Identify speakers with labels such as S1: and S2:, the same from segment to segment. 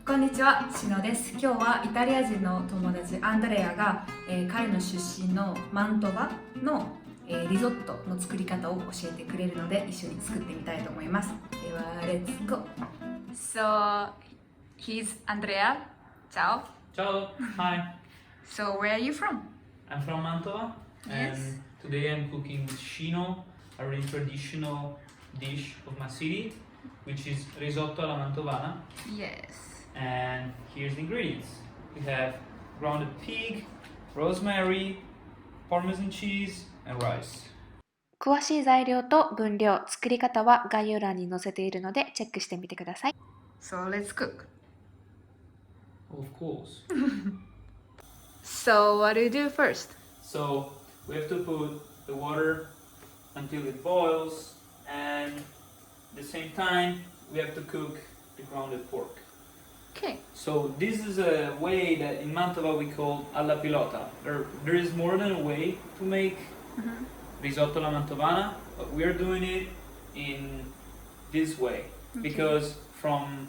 S1: こんにちは、しのです。今日はイタリア人の友達アンドレアが、彼の出身のマントバの、リゾットの作り方を教えてくれるので一緒に作ってみたいと思います。では、レッツゴー。So, he's Andrea. Ciao.
S2: Ciao, hi.
S1: So, where are you from?
S2: I'm from Mantova,
S1: Yes.
S2: and today I'm cooking with Shino, a really traditional dish of my city, which is risotto alla Mantovana.
S1: Yes.
S2: And here's the ingredients. We have grounded pig, rosemary, Parmesan cheese, and rice.
S3: 詳しい材料と分量、作り方は概要欄に載せているのでチェックしてみてください。
S1: So, let's cook.
S2: Of course.
S1: So, what do you do first?
S2: So we have to put the water until it boils, and at the same time we have to cook the grounded pork.
S1: Okay.
S2: So this is a way that in Mantova we call alla pilota. There is more than a way to make risotto alla Mantovana, but we are doing it in this way because from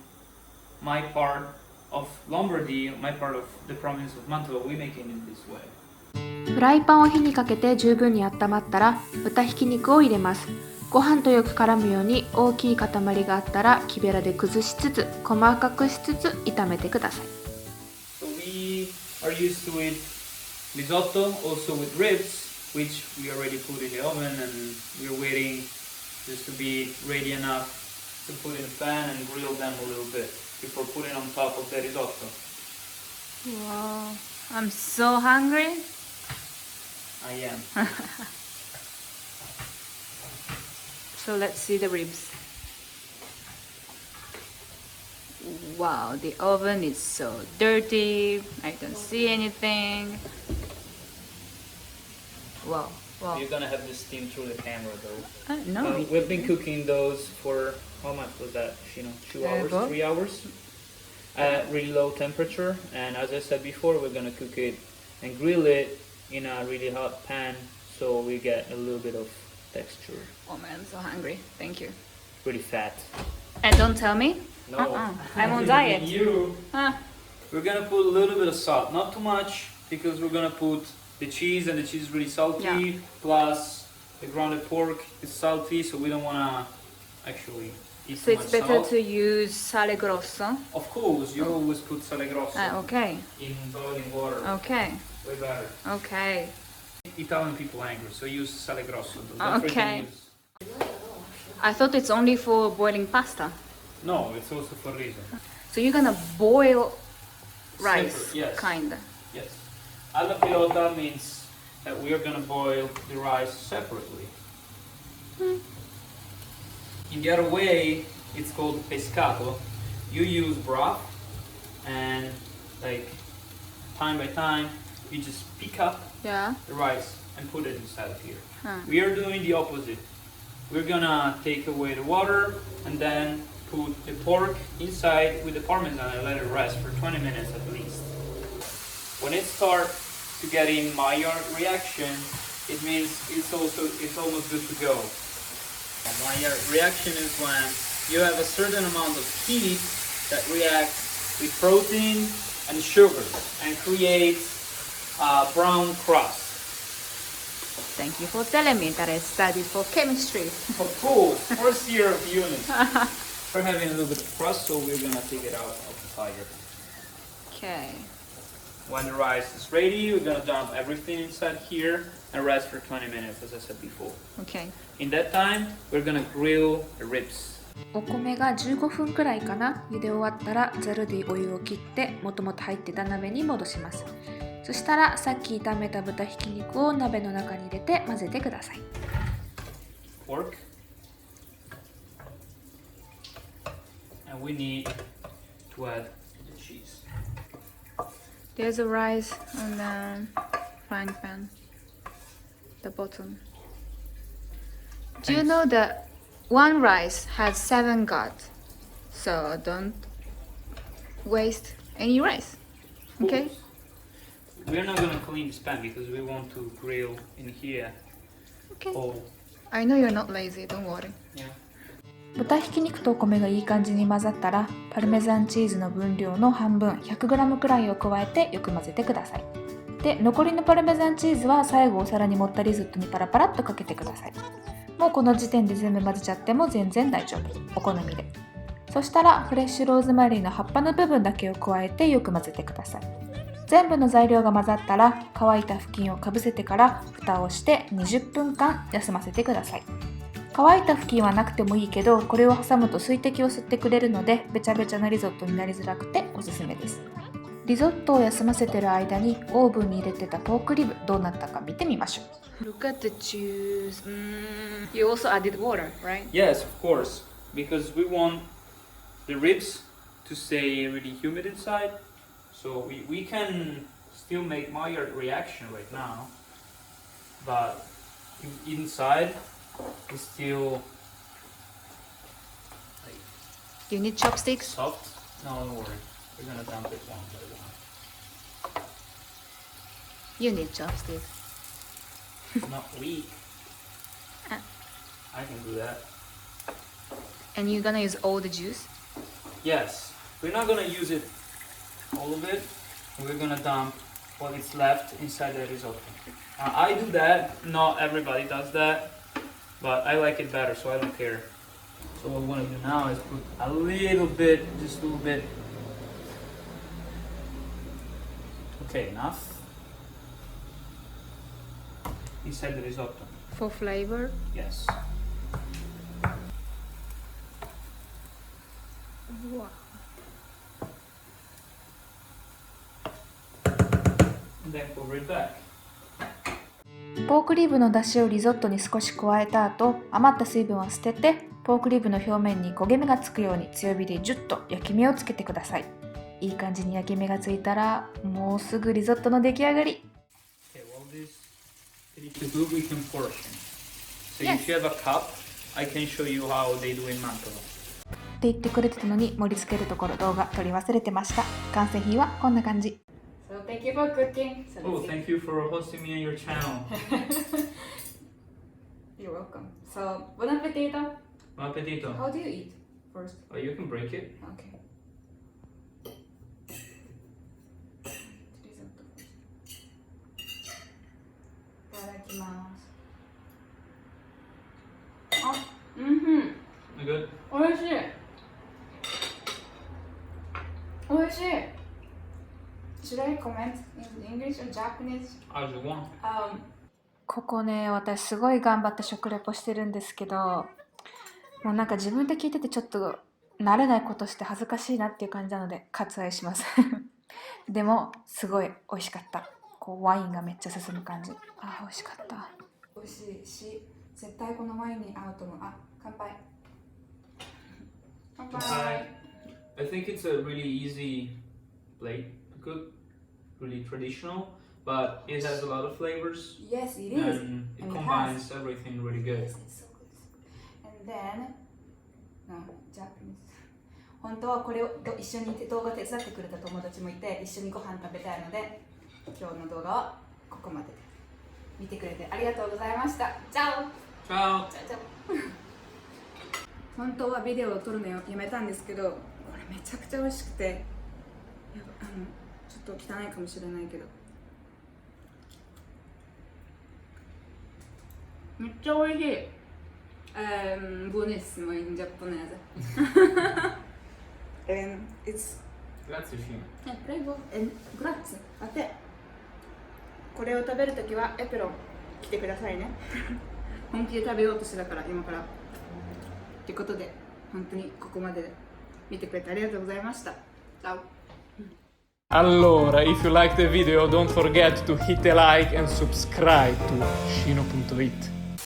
S2: my part of Lombardy, my part of the province of Mantova, we make it in this way.
S3: フライパンを火にかけて十分に温まったら豚ひき肉を入れます。ご飯とよく絡むように大きい塊があったら木べらで崩しつつ細かくしつつ炒めてください。
S2: So we are used to it risotto, also with ribs, which we already put in the oven, and we're waiting just to be ready enough to put in the pan and grill them a little bit before putting on top of the risotto.
S1: Wow, I'm so hungry.
S2: I am.
S1: So let's see the ribs. Wow, the oven is so dirty. I don't see anything. Wow, wow.
S2: You're gonna have this steam through the camera though.
S1: No.
S2: We've been cooking those for how much was that? 2 hours,
S1: About?
S2: 3 hours? At really low temperature, and as I said before, we're gonna cook it and grill it in a really hot pan so we get a little bit of texture.
S1: Oh man, I'm so hungry. Thank you.
S2: Pretty fat.
S1: And don't tell me.
S2: No.
S1: I'm on diet.
S2: You.
S1: Huh.
S2: We're gonna put a little bit of salt, not too much, because we're gonna put the cheese, and the cheese is really salty.
S1: Yeah.
S2: Plus, the grounded pork is salty, so we don't wanna actually eat
S1: So
S2: too
S1: it's
S2: much
S1: better
S2: salt.
S1: to use sale grosso.
S2: Of course, you always put sale grosso
S1: Okay.
S2: in boiling water.
S1: Okay.
S2: Way better.
S1: Okay.
S2: Italian people are angry, so use sale grosso. Don't
S1: Okay.
S2: freaking use.
S1: I thought it's only for boiling pasta.
S2: No, it's also for riso.
S1: So you're gonna boil rice,
S2: Separate, yes.
S1: kinda.
S2: Yes. Alla pilota means that we are gonna boil the rice separately. In the other way, it's called pescato. You use broth, and like time by time, you just pick up
S1: Yeah.
S2: the rice and put it inside of here.
S1: Huh.
S2: We are doing the opposite. We're gonna take away the water and then put the pork inside with the parmesan and let it rest for 20 minutes at least. When it starts to get in Maillard reaction, it means it's almost good to go. And Maillard reaction is when you have a certain amount of heat that reacts with protein and sugar and creates a brown crust.
S1: Thank you for telling me that I studied for chemistry.
S2: Of course, first year of unit. We're having a little bit of crust, so we're gonna take it out of the fire.
S1: Okay.
S2: When the rice is ready, we're gonna dump everything inside here and rest for 20 minutes, as I said before.
S1: Okay.
S2: In that time, we're gonna grill the ribs.
S3: お米が15分くらいかな。茹で終わったらザルでお湯を切ってもともと入ってた鍋に戻します。そしたらさっき炒めた豚ひき肉を鍋の中に入れて混ぜてください。
S2: Pork. And we need to add the cheese.
S1: There's a rice on the frying pan. The bottom. Do you know that one rice has 7 gods? So don't waste any rice. Okay?
S2: We're not gonna clean this pan because we want to grill in here.
S1: Okay.
S2: Oh,
S1: I know you're not lazy, don't worry.
S2: yeah.
S3: 豚ひき肉とお米がいい感じに混ざったら、パルメザンチーズの分量の半分 100g くらいを加えてよく混ぜてください。で、残りのパルメザンチーズは最後お皿に盛ったリゾットにパラパラっとかけてください。もうこの時点で全部混ぜちゃっても全然大丈夫。お好みで。そしたらフレッシュローズマリーの葉っぱの部分だけを加えてよく混ぜてください。全部の材料が混ざったら乾いた布巾をかぶせてから蓋をして20分間休ませてください。乾いた布巾はなくてもいいけど、これを挟むと水滴を吸ってくれるのでべちゃべちゃなリゾットになりづらくておすすめです。リゾットを休ませてる間にオーブンに入れてたポークリブどうなったか見てみましょう。Look at the juice. You also added water, right?
S2: Yes, of course, because we want the ribs to stay really humid inside. So we can still make Maillard reaction right now, but inside it's still like
S3: You need chopsticks?
S2: soft. No, don't worry. We're gonna dump it one by one.
S3: You need chopsticks.
S2: It's not weak. I can do that.
S3: And you're gonna use all the juice?
S2: Yes, we're not gonna use it all of it. We're gonna dump what is left inside the risotto. I do that. Not everybody does that, but I like it better, so I don't care. So what we want to do now is put a little bit, just a little bit. Okay, enough. Inside the risotto.
S3: For flavor?
S2: Yes.
S3: Wow.
S2: And then cover it back.
S3: ポークリブの出汁をリゾットに少し加えた後、余った水分は捨てて、ポークリブの表面に焦げ目がつくように強火でジュッと焼き目をつけてください。いい感じに焼き目がついたら、もうすぐリゾットの出来上がり。
S2: Okay, well this is good. We can portion. So
S3: Yes.
S2: if you have a cup, I can show you how they do in Mantovana.
S3: って言ってくれてたのに盛り付けるところ動画撮り忘れてました。完成品はこんな感じ。
S1: So thank you for cooking. So
S2: Oh,
S1: let's see.
S2: thank you for hosting me on your channel.
S1: You're welcome. So bon appetito.
S2: Buon appetito.
S1: How do you eat first?
S2: Oh, you can break it.
S1: Okay. Risotto first. いただきます。あ、
S2: Good.
S1: おいしい。おいしい。Should I comment in English or Japanese?
S2: As you want.
S3: ここね、私すごい頑張って食レポしてるんですけど、もうなんか自分で聞いててちょっと慣れないことして恥ずかしいなっていう感じなので割愛します。でもすごい美味しかった。こうワインがめっちゃ進む感じ。あ、美味しかった。
S1: 美味しいし、絶対このワインに合うと思う。あ、乾杯。乾杯。
S2: I think it's a really easy plate to cook, really traditional, but it has a lot of flavors
S1: Yes, it is.
S2: and it
S1: And it
S2: combines everything really good.
S1: Yes, it's so good. And then, no, Japanese. 本当はこれを一緒に動画手伝ってくれた友達もいて、一緒にご飯食べたいので、今日の動画はここまでで見てくれてありがとうございました。チャオ。
S2: Ciao!
S1: チャオチャオ。本当はビデオを撮るのをやめたんですけど、これめちゃくちゃ美味しくて、ちょっと汚いかもしれないけど、めっちゃ美味しい。buonissimo in giapponese. It's
S2: Grazie, Fino.
S1: prego, grazie. あて、これを食べるときはエプロン着てくださいね。本気で食べようとしてたから今から。ということで、本当にここまで見てくれてありがとうございました。チャオ。
S2: Allora, if you like the video, don't forget to hit a like and subscribe to Shino.it.